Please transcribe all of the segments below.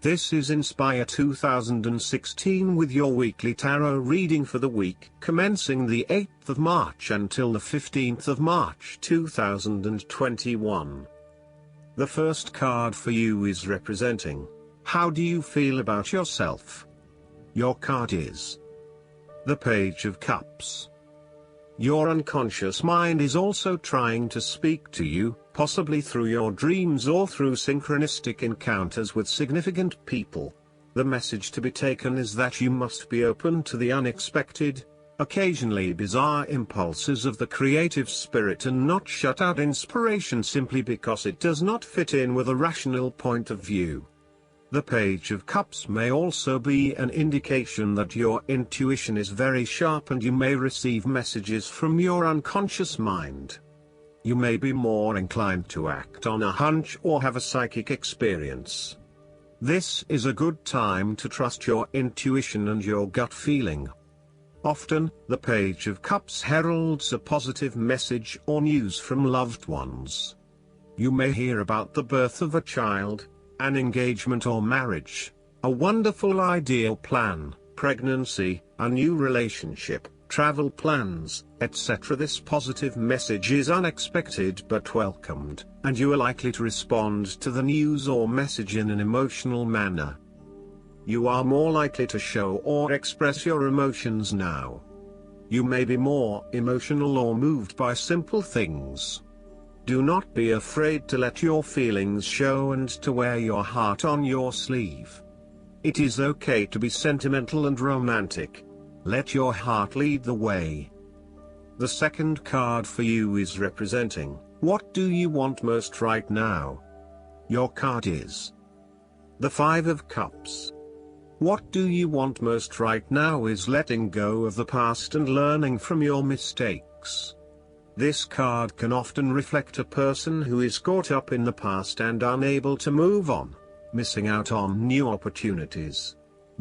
This is Inspire 2016 with your weekly tarot reading for the week commencing the 8th of March until the 15th of March 2021. The first card for you is representing, how do you feel about yourself? Your card is the Page of Cups. Your unconscious mind is also trying to speak to you, possibly through your dreams or through synchronistic encounters with significant people. The message to be taken is that you must be open to the unexpected, occasionally bizarre impulses of the creative spirit and not shut out inspiration simply because it does not fit in with a rational point of view. The Page of Cups may also be an indication that your intuition is very sharp and you may receive messages from your unconscious mind. You may be more inclined to act on a hunch or have a psychic experience. This is a good time to trust your intuition and your gut feeling. Often, the Page of Cups heralds a positive message or news from loved ones. You may hear about the birth of a child, an engagement or marriage, a wonderful ideal plan, pregnancy, a new relationship, travel plans, etc. This positive message is unexpected but welcomed, and you are likely to respond to the news or message in an emotional manner. You are more likely to show or express your emotions now. You may be more emotional or moved by simple things. Do not be afraid to let your feelings show and to wear your heart on your sleeve. It is okay to be sentimental and romantic. Let your heart lead the way. The second card for you is representing, what do you want most right now? Your card is the Five of Cups. What do you want most right now is letting go of the past and learning from your mistakes. This card can often reflect a person who is caught up in the past and unable to move on, missing out on new opportunities.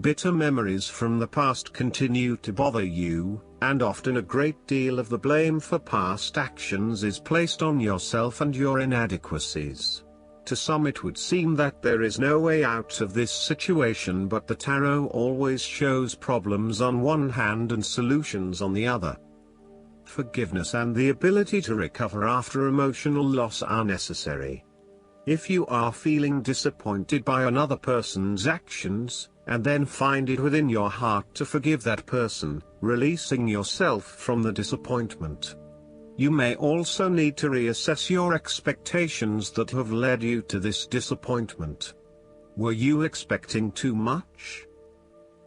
Bitter memories from the past continue to bother you, and often a great deal of the blame for past actions is placed on yourself and your inadequacies. To some it would seem that there is no way out of this situation, but the tarot always shows problems on one hand and solutions on the other. Forgiveness and the ability to recover after emotional loss are necessary. If you are feeling disappointed by another person's actions, and then find it within your heart to forgive that person, releasing yourself from the disappointment. You may also need to reassess your expectations that have led you to this disappointment. Were you expecting too much?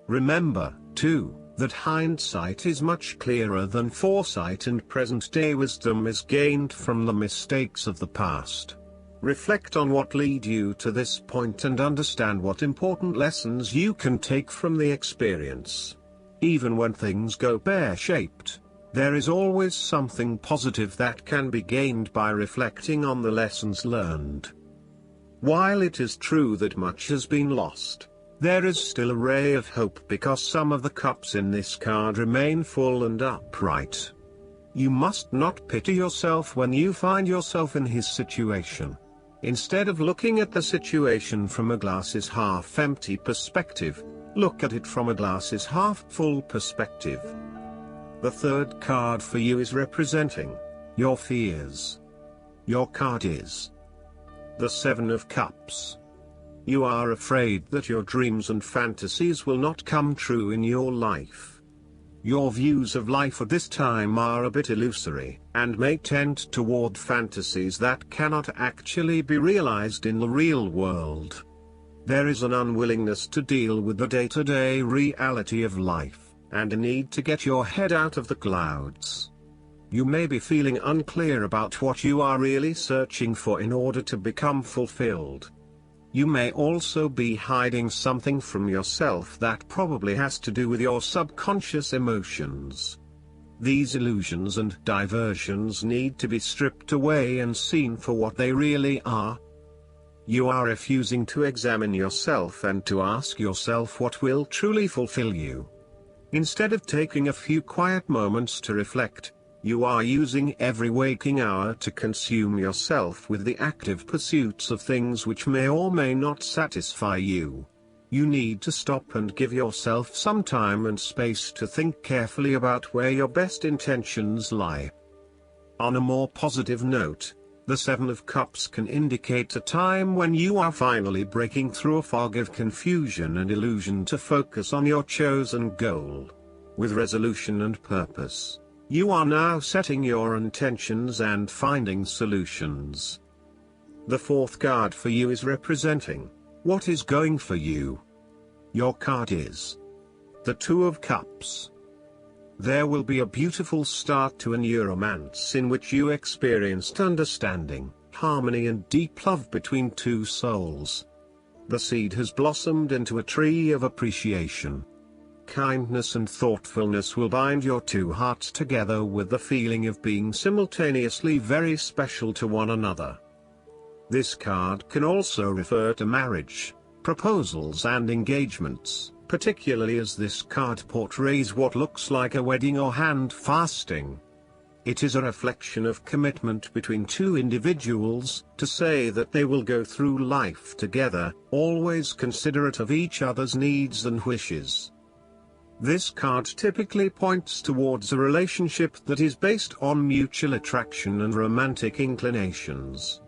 Remember, too, that hindsight is much clearer than foresight, and present-day wisdom is gained from the mistakes of the past. Reflect on what led you to this point and understand what important lessons you can take from the experience. Even when things go pear-shaped, there is always something positive that can be gained by reflecting on the lessons learned. While it is true that much has been lost, there is still a ray of hope because some of the cups in this card remain full and upright. You must not pity yourself when you find yourself in his situation. Instead of looking at the situation from a glass is half empty perspective, look at it from a glass is half full perspective. The third card for you is representing your fears. Your card is the Seven of Cups. You are afraid that your dreams and fantasies will not come true in your life. Your views of life at this time are a bit illusory, and may tend toward fantasies that cannot actually be realized in the real world. There is an unwillingness to deal with the day-to-day reality of life, and a need to get your head out of the clouds. You may be feeling unclear about what you are really searching for in order to become fulfilled. You may also be hiding something from yourself that probably has to do with your subconscious emotions. These illusions and diversions need to be stripped away and seen for what they really are. You are refusing to examine yourself and to ask yourself what will truly fulfill you. Instead of taking a few quiet moments to reflect, you are using every waking hour to consume yourself with the active pursuits of things which may or may not satisfy you. You need to stop and give yourself some time and space to think carefully about where your best intentions lie. On a more positive note, the Seven of Cups can indicate a time when you are finally breaking through a fog of confusion and illusion to focus on your chosen goal. With resolution and purpose, you are now setting your intentions and finding solutions. The fourth card for you is representing what is going for you. Your card is the Two of Cups. There will be a beautiful start to a new romance in which you experienced understanding, harmony and deep love between two souls. The seed has blossomed into a tree of appreciation. Kindness and thoughtfulness will bind your two hearts together with the feeling of being simultaneously very special to one another. This card can also refer to marriage, proposals and engagements, particularly as this card portrays what looks like a wedding or hand fasting. It is a reflection of commitment between two individuals, to say that they will go through life together, always considerate of each other's needs and wishes. This card typically points towards a relationship that is based on mutual attraction and romantic inclinations.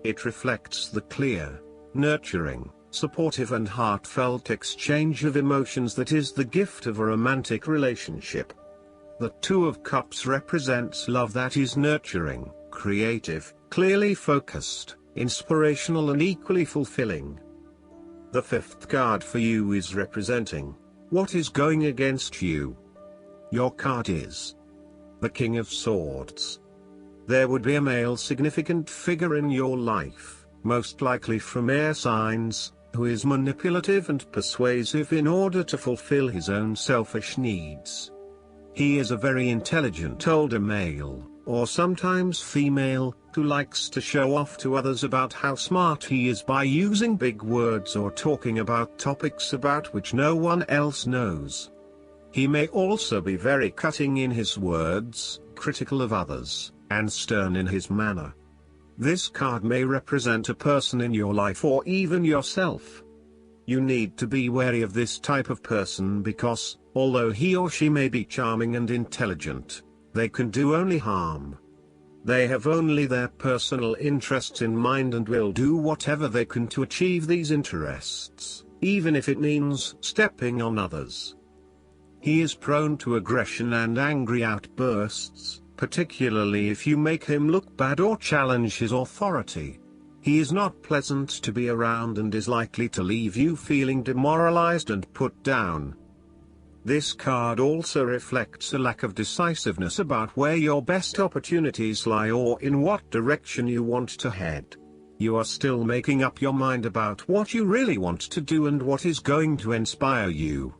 It reflects the clear, nurturing, supportive and heartfelt exchange of emotions that is the gift of a romantic relationship. The Two of Cups represents love that is nurturing, creative, clearly focused, inspirational and equally fulfilling. The fifth card for you is representing what is going against you. Your card is the King of Swords. There would be a male significant figure in your life, most likely from air signs, who is manipulative and persuasive in order to fulfill his own selfish needs. He is a very intelligent older male, or sometimes female, who likes to show off to others about how smart he is by using big words or talking about topics about which no one else knows. He may also be very cutting in his words, critical of others, and stern in his manner. This card may represent a person in your life or even yourself. You need to be wary of this type of person because, although he or she may be charming and intelligent, they can do only harm. They have only their personal interests in mind and will do whatever they can to achieve these interests, even if it means stepping on others. He is prone to aggression and angry outbursts, particularly if you make him look bad or challenge his authority. He is not pleasant to be around and is likely to leave you feeling demoralized and put down. This card also reflects a lack of decisiveness about where your best opportunities lie or in what direction you want to head. You are still making up your mind about what you really want to do and what is going to inspire you.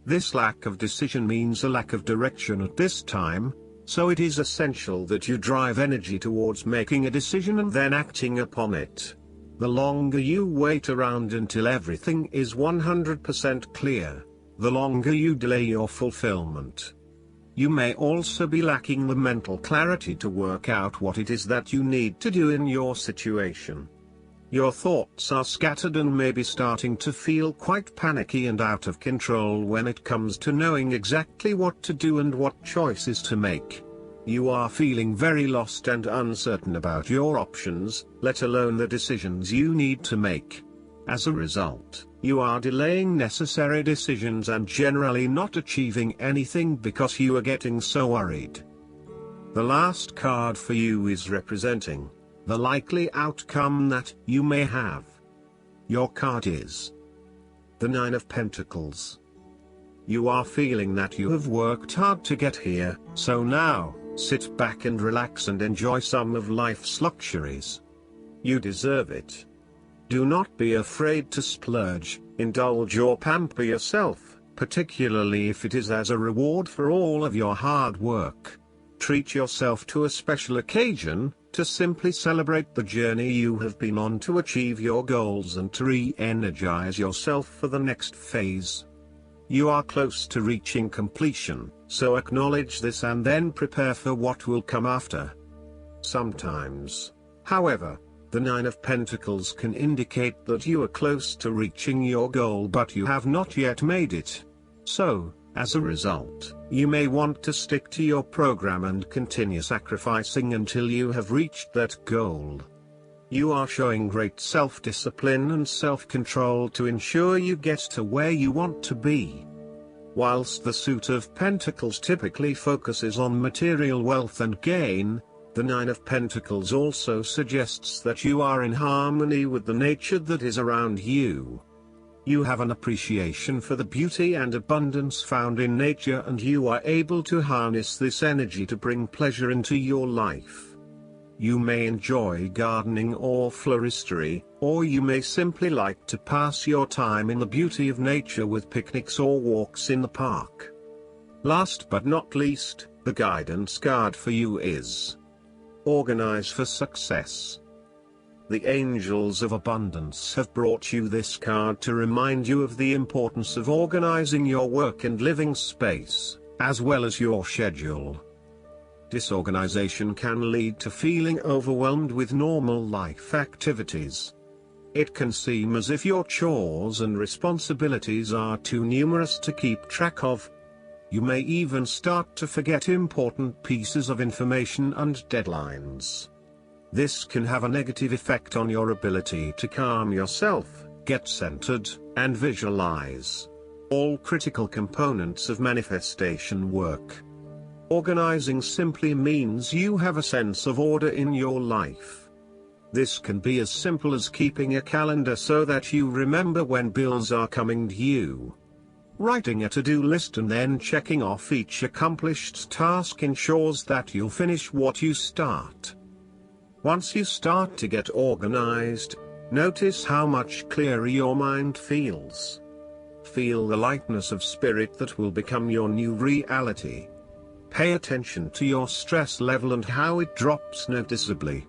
This lack of decision means a lack of direction at this time, so it is essential that you drive energy towards making a decision and then acting upon it. The longer you wait around until everything is 100% clear, the longer you delay your fulfillment. You may also be lacking the mental clarity to work out what it is that you need to do in your situation. Your thoughts are scattered and may be starting to feel quite panicky and out of control when it comes to knowing exactly what to do and what choices to make. You are feeling very lost and uncertain about your options, let alone the decisions you need to make. As a result, you are delaying necessary decisions and generally not achieving anything because you are getting so worried. The last card for you is representing the likely outcome that you may have. Your card is the Nine of Pentacles. You are feeling that you have worked hard to get here, so now, sit back and relax and enjoy some of life's luxuries. You deserve it. Do not be afraid to splurge, indulge or pamper yourself, particularly if it is as a reward for all of your hard work. Treat yourself to a special occasion, to simply celebrate the journey you have been on to achieve your goals and to re-energize yourself for the next phase. You are close to reaching completion, so acknowledge this and then prepare for what will come after. Sometimes, however, The Nine of Pentacles can indicate that you are close to reaching your goal but you have not yet made it. So, as a result, you may want to stick to your program and continue sacrificing until you have reached that goal. You are showing great self-discipline and self-control to ensure you get to where you want to be. Whilst the Suit of Pentacles typically focuses on material wealth and gain, the Nine of Pentacles also suggests that you are in harmony with the nature that is around you. You have an appreciation for the beauty and abundance found in nature, and you are able to harness this energy to bring pleasure into your life. You may enjoy gardening or floristry, or you may simply like to pass your time in the beauty of nature with picnics or walks in the park. Last but not least, the guidance card for you is Organize for Success. The Angels of Abundance have brought you this card to remind you of the importance of organizing your work and living space, as well as your schedule. Disorganization can lead to feeling overwhelmed with normal life activities. It can seem as if your chores and responsibilities are too numerous to keep track of. You may even start to forget important pieces of information and deadlines. This can have a negative effect on your ability to calm yourself, get centered, and visualize. All critical components of manifestation work. Organizing simply means you have a sense of order in your life. This can be as simple as keeping a calendar so that you remember when bills are coming due. Writing a to-do list and then checking off each accomplished task ensures that you'll finish what you start. Once you start to get organized, notice how much clearer your mind feels. Feel the lightness of spirit that will become your new reality. Pay attention to your stress level and how it drops noticeably.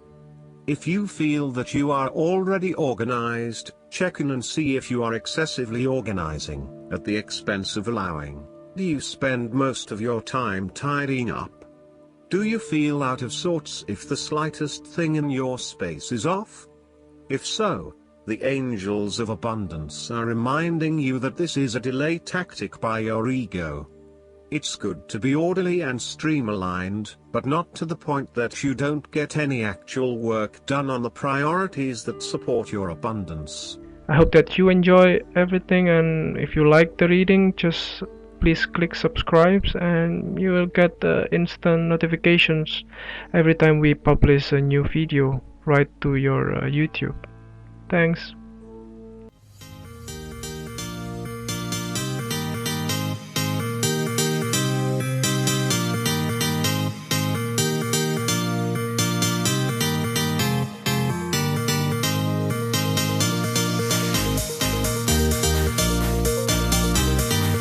If you feel that you are already organized, check in and see if you are excessively organizing, at the expense of allowing. Do you spend most of your time tidying up? Do you feel out of sorts if the slightest thing in your space is off? If so, the Angels of Abundance are reminding you that this is a delay tactic by your ego. It's good to be orderly and streamlined, but not to the point that you don't get any actual work done on the priorities that support your abundance. I hope that you enjoy everything, and if you like the reading, just please click subscribe and you will get the instant notifications every time we publish a new video right to your YouTube. Thanks.